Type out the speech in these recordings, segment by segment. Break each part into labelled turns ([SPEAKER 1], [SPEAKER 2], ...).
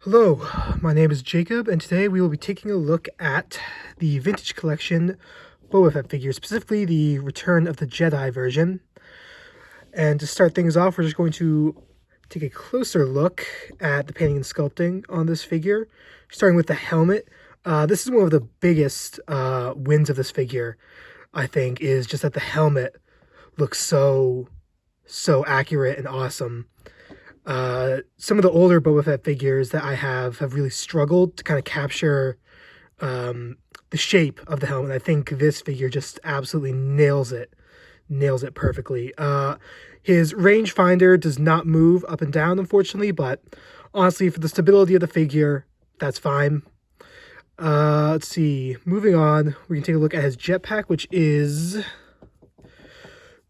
[SPEAKER 1] Hello, my name is Jacob, and today we will be taking a look at the vintage collection Boba Fett figures, specifically the Return of the Jedi version. And to start things off, we're just going to take a closer look at the painting and sculpting on this figure, starting with the helmet. This is one of the biggest wins of this figure, I think, is just that the helmet looks so accurate and awesome. Some of the older Boba Fett figures that I have really struggled to kind of capture the shape of the helmet. I think this figure just absolutely nails it perfectly. His rangefinder does not move up and down, unfortunately, but honestly, for the stability of the figure, that's fine. Let's see. Moving on, we can take a look at his jetpack, which is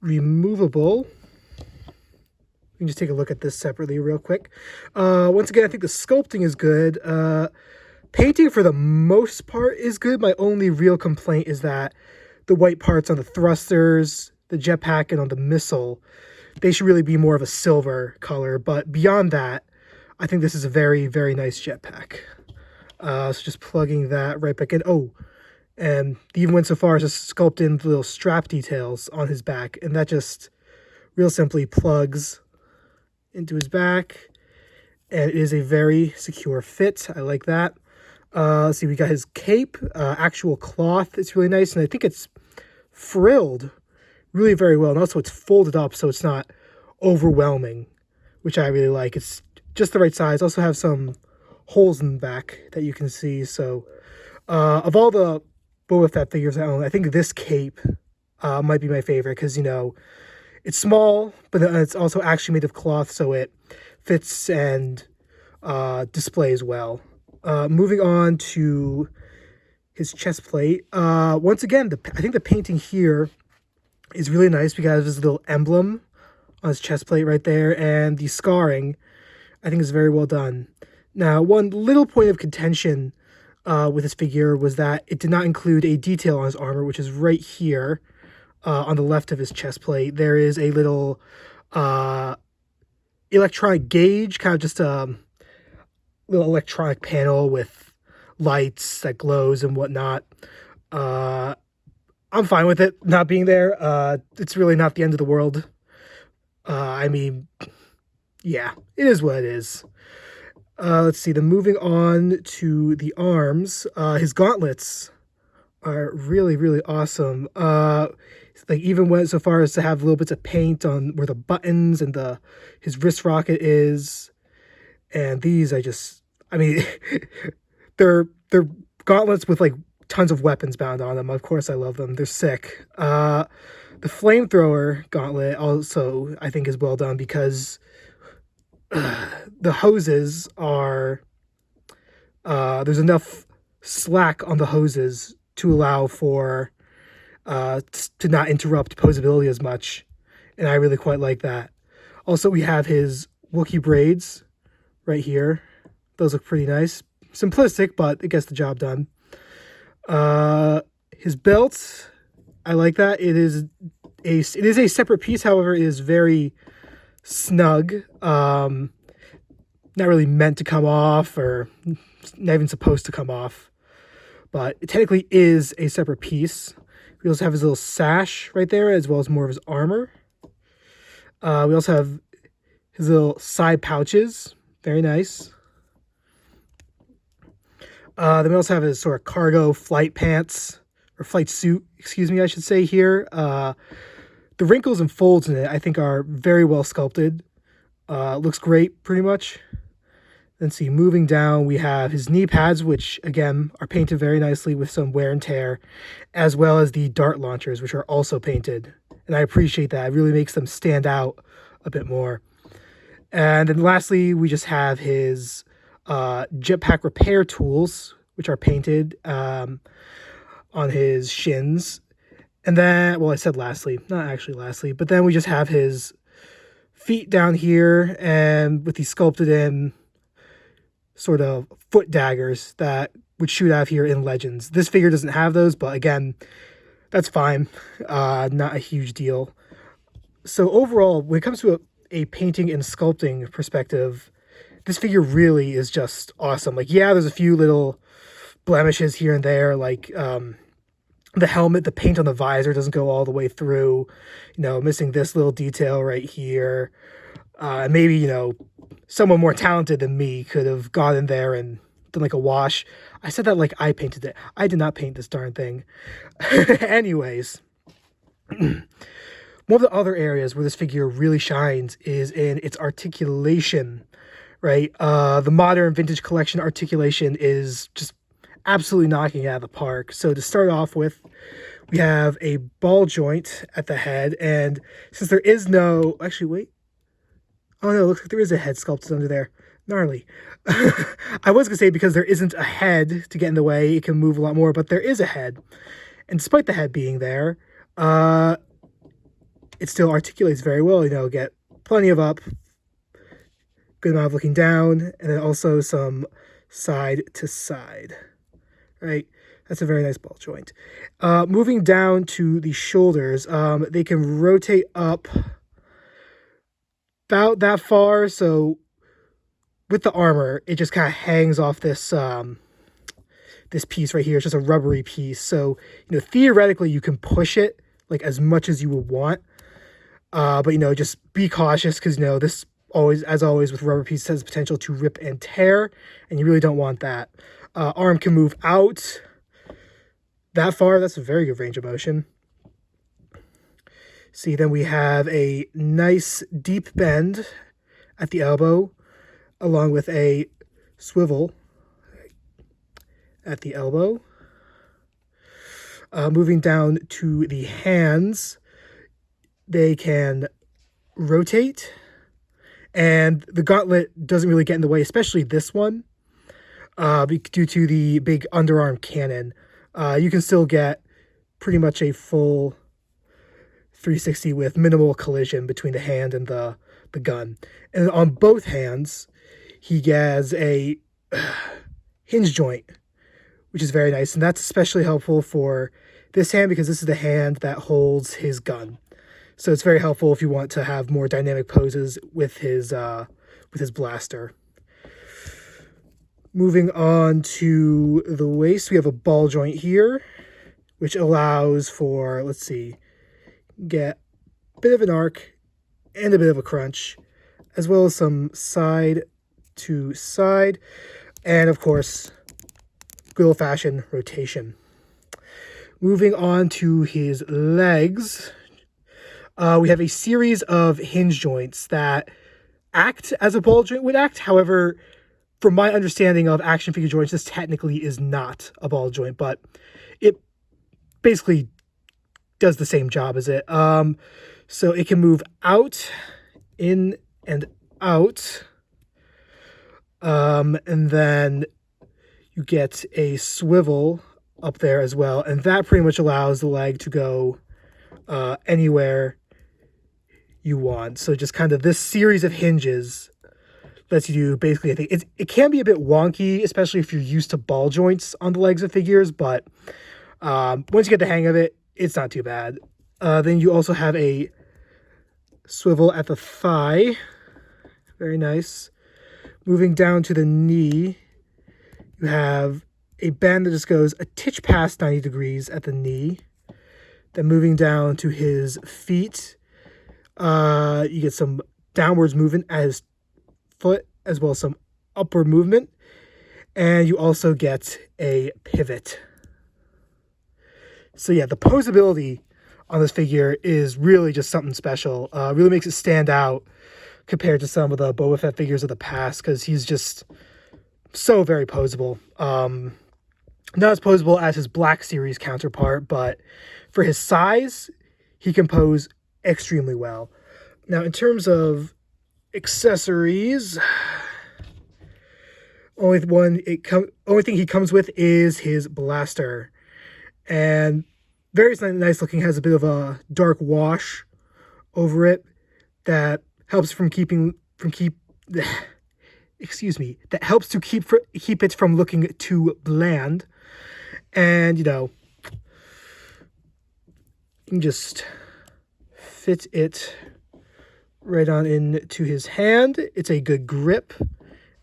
[SPEAKER 1] removable. We can just take a look at this separately real quick. Once again, I think the sculpting is good. Painting, for the most part, is good. My only real complaint is that the white parts on the thrusters, the jetpack, and on the missile, they should really be more of a silver color. But beyond that, I think this is a very, very nice jetpack. So just plugging that right back in. Oh, and they even went so far as to sculpt in the little strap details on his back. And that just real simply plugs into his back, and it is a very secure fit. I like that. Let's see, we got his cape, actual cloth. It's really nice, and I think it's frilled really very well, and also it's folded up so it's not overwhelming, which I really like. It's just the right size. Also have some holes in the back that you can see. So of all the Boba Fett figures I own, I think this cape might be my favorite, because, you know, it's small, but it's also actually made of cloth, so it fits and displays well. Moving on to his chest plate. Once again, I think the painting here is really nice because there's a little emblem on his chest plate right there, and the scarring, I think, is very well done. Now, one little point of contention with this figure was that it did not include a detail on his armor, which is right here. On the left of his chest plate, there is a little electronic gauge, kind of just a little electronic panel with lights that glows and whatnot. I'm fine with it not being there. It's really not the end of the world. I mean, yeah, it is what it is. Let's see, moving on to the arms. His gauntlets are really, really awesome. Like, even went so far as to have little bits of paint on where the buttons and his wrist rocket is. And these, I mean, they're gauntlets with like tons of weapons bound on them. Of course, I love them. They're sick. The flamethrower gauntlet also, I think, is well done, because the hoses are, there's enough slack on the hoses to allow for to not interrupt posability as much, and I really quite like that. Also, we have his Wookiee braids right here. Those look pretty nice. Simplistic, but it gets the job done. His belt, I like that. It is a separate piece, however, it is very snug. Not really meant to come off, or not even supposed to come off, but it technically is a separate piece. We also have his little sash right there, as well as more of his armor. We also have his little side pouches. Very nice. Then we also have his sort of cargo flight pants, or flight suit, excuse me, I should say here. The wrinkles and folds in it, I think, are very well sculpted. Looks great, pretty much. Then see, moving down, we have his knee pads, which, again, are painted very nicely with some wear and tear, as well as the dart launchers, which are also painted. And I appreciate that. It really makes them stand out a bit more. And then lastly, we just have his jetpack repair tools, which are painted on his shins. And then, well, I said lastly, not actually lastly, but then we just have his feet down here, and with these sculpted in sort of foot daggers that would shoot out of here in Legends. This figure doesn't have those, but again, that's fine. Not a huge deal. So overall, when it comes to a painting and sculpting perspective, this figure really is just awesome. Like, yeah, there's a few little blemishes here and there, like the helmet, the paint on the visor doesn't go all the way through, missing this little detail right here. Maybe, someone more talented than me could have gone in there and done like a wash. I said that like I painted it. I did not paint this darn thing. Anyways, one of the other areas where this figure really shines is in its articulation, right? The modern vintage collection articulation is just absolutely knocking it out of the park. So to start off with, we have a ball joint at the head, and since there is no... Actually, wait. Oh no, it looks like there is a head sculpted under there. Gnarly. I was going to say because there isn't a head to get in the way, it can move a lot more, but there is a head. And despite the head being there, it still articulates very well. Get plenty of up, good amount of looking down, and then also some side to side. Right? That's a very nice ball joint. Moving down to the shoulders, they can rotate up about that far, so with the armor, it just kind of hangs off this this piece right here. It's just a rubbery piece, so theoretically you can push it like as much as you would want, but just be cautious, because this always, as always with rubber pieces, has potential to rip and tear, and you really don't want that. Arm can move out that far. That's a very good range of motion. See, then we have a nice deep bend at the elbow, along with a swivel at the elbow. Moving down to the hands, they can rotate, and the gauntlet doesn't really get in the way, especially this one, due to the big underarm cannon. You can still get pretty much a full 360 with minimal collision between the hand and the gun. And on both hands, he has a hinge joint, which is very nice. And that's especially helpful for this hand, because this is the hand that holds his gun. So it's very helpful if you want to have more dynamic poses with his blaster. Moving on to the waist, we have a ball joint here, which allows for, let's see, get a bit of an arc and a bit of a crunch, as well as some side to side, and of course, good old-fashioned rotation. Moving on to his legs, we have a series of hinge joints that act as a ball joint would act. However, from my understanding of action figure joints, this technically is not a ball joint, but it basically does the same job as it. So it can move out, in, and out. And then you get a swivel up there as well. And that pretty much allows the leg to go anywhere you want. So just kind of this series of hinges lets you do basically, I think it can be a bit wonky, especially if you're used to ball joints on the legs of figures, but once you get the hang of it, it's not too bad. Then you also have a swivel at the thigh. Very nice. Moving down to the knee, you have a bend that just goes a titch past 90 degrees at the knee. Then moving down to his feet, you get some downwards movement at his foot, as well as some upward movement. And you also get a pivot. So yeah, the posability on this figure is really just something special. Really makes it stand out compared to some of the Boba Fett figures of the past, because he's just so very posable. Not as posable as his Black Series counterpart, but for his size, he can pose extremely well. Now, in terms of accessories, only thing he comes with is his blaster, and very nice looking. Has a bit of a dark wash over it that helps that helps to keep it from looking too bland. And you can just fit it right on into his hand. It's a good grip,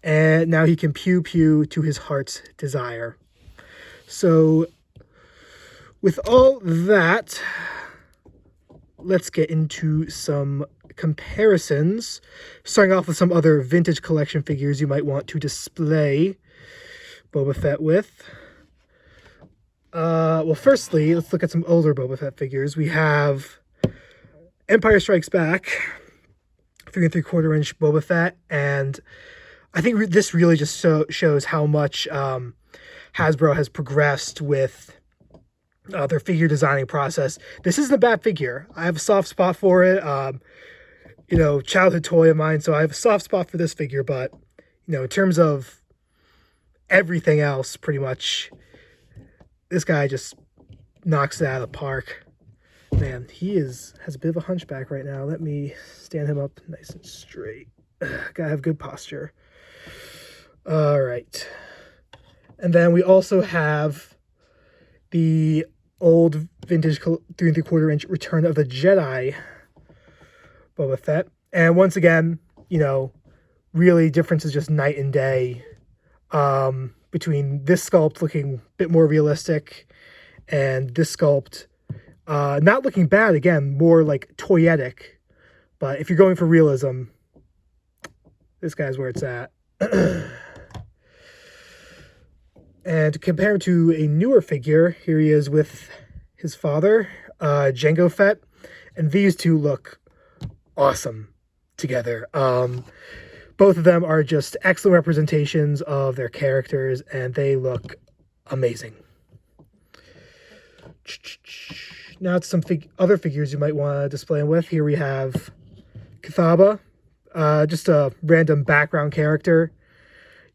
[SPEAKER 1] And now he can pew pew to his heart's desire. So with all that, let's get into some comparisons. Starting off with some other vintage collection figures you might want to display Boba Fett with. Well, firstly, let's look at some older Boba Fett figures. We have Empire Strikes Back, 3 3/4 inch Boba Fett, and I think this really just shows how much Hasbro has progressed with their figure designing process. This isn't a bad figure. I have a soft spot for it. You know, childhood toy of mine, so I have a soft spot for this figure, but, you know, in terms of everything else, pretty much, this guy just knocks it out of the park. Man, he has a bit of a hunchback right now. Let me stand him up nice and straight. Gotta have good posture. All right. And then we also have the old vintage 3 3/4 inch Return of the Jedi Boba Fett. And once again, you know, really difference is just night and day between this sculpt looking a bit more realistic and this sculpt not looking bad, again, more like toyetic. But if you're going for realism, this guy's where it's at. And to compare him to a newer figure, here he is with his father, Jango Fett. And these two look awesome together. Both of them are just excellent representations of their characters, and they look amazing. Now to some other figures you might want to display them with. Here we have Kithaba, just a random background character.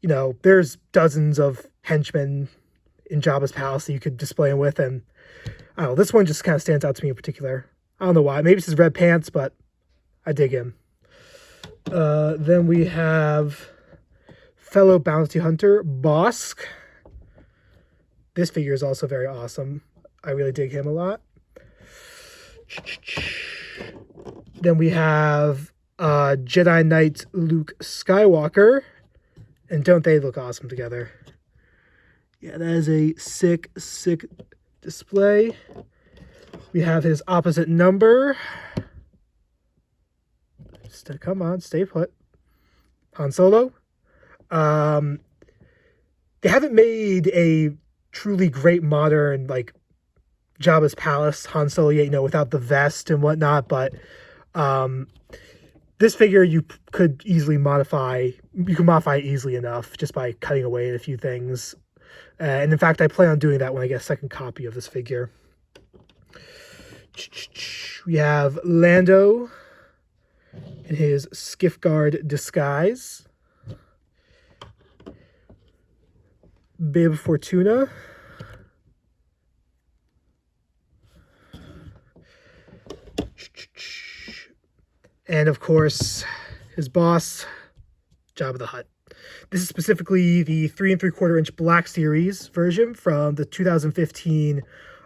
[SPEAKER 1] You know, there's dozens of henchmen in Jabba's palace that you could display him with, and I don't know, this one just kind of stands out to me in particular. I don't know why. Maybe it's his red pants, but I dig him. Then we have fellow bounty hunter Bosk. This figure is also very awesome. I really dig him a lot. Then we have Jedi Knight Luke Skywalker. And don't they look awesome together? Yeah, that is a sick, sick display. We have his opposite number. Come on, stay put. Han Solo. They haven't made a truly great modern, like, Jabba's palace Han Solo yet, you know, without the vest and whatnot, but this figure you could easily modify. You can modify it easily enough just by cutting away a few things. And in fact, I plan on doing that when I get a second copy of this figure. We have Lando in his Skiff Guard disguise. Bib Fortuna. And of course, his boss, Jabba the Hutt. This is specifically the 3 3/4 inch Black Series version from the 2015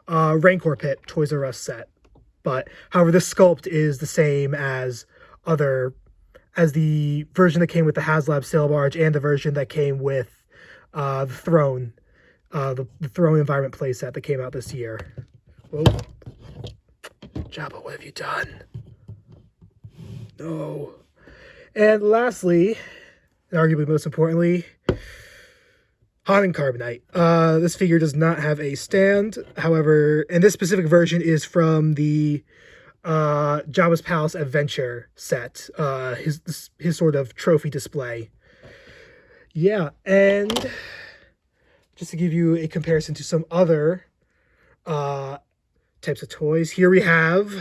[SPEAKER 1] Rancor Pit Toys R Us set. But however, this sculpt is the same as the version that came with the HasLab sail barge and the version that came with the Throne, the Throne environment playset that came out this year. Whoa. Jabba, what have you done? No. And lastly, and arguably most importantly, Han and Carbonite. This figure does not have a stand. However, and this specific version is from the Jabba's Palace Adventure set. His sort of trophy display. Yeah, and just to give you a comparison to some other types of toys, here we have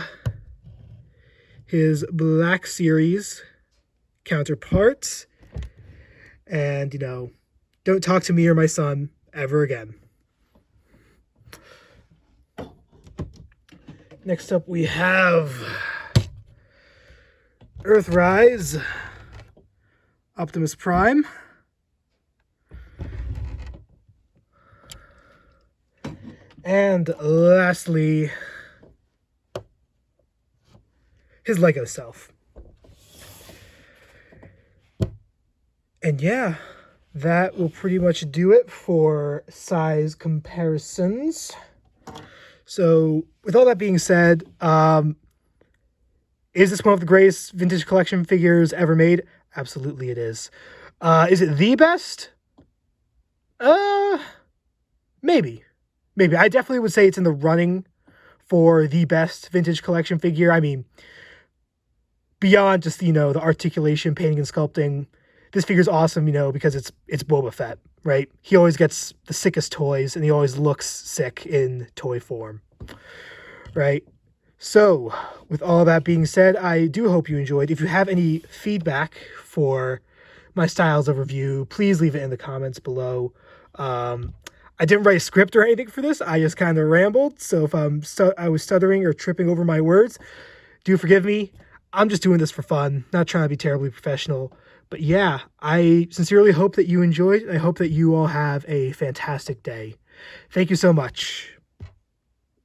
[SPEAKER 1] his Black Series counterpart. And, you know, don't talk to me or my son ever again. Next up we have Earthrise, Optimus Prime. And lastly, his Lego self. And yeah, that will pretty much do it for size comparisons. So with all that being said, is this one of the greatest vintage collection figures ever made? Absolutely it is. Is it the best? Maybe. Maybe. I definitely would say it's in the running for the best vintage collection figure. I mean, beyond just, the articulation, painting, and sculpting, this figure's awesome, because it's Boba Fett, right? He always gets the sickest toys, and he always looks sick in toy form, right? So, with all that being said, I do hope you enjoyed. If you have any feedback for my styles of review, please leave it in the comments below. I didn't write a script or anything for this. I just kind of rambled. So if I was stuttering or tripping over my words, do forgive me. I'm just doing this for fun, not trying to be terribly professional. But yeah, I sincerely hope that you enjoyed. I hope that you all have a fantastic day. Thank you so much.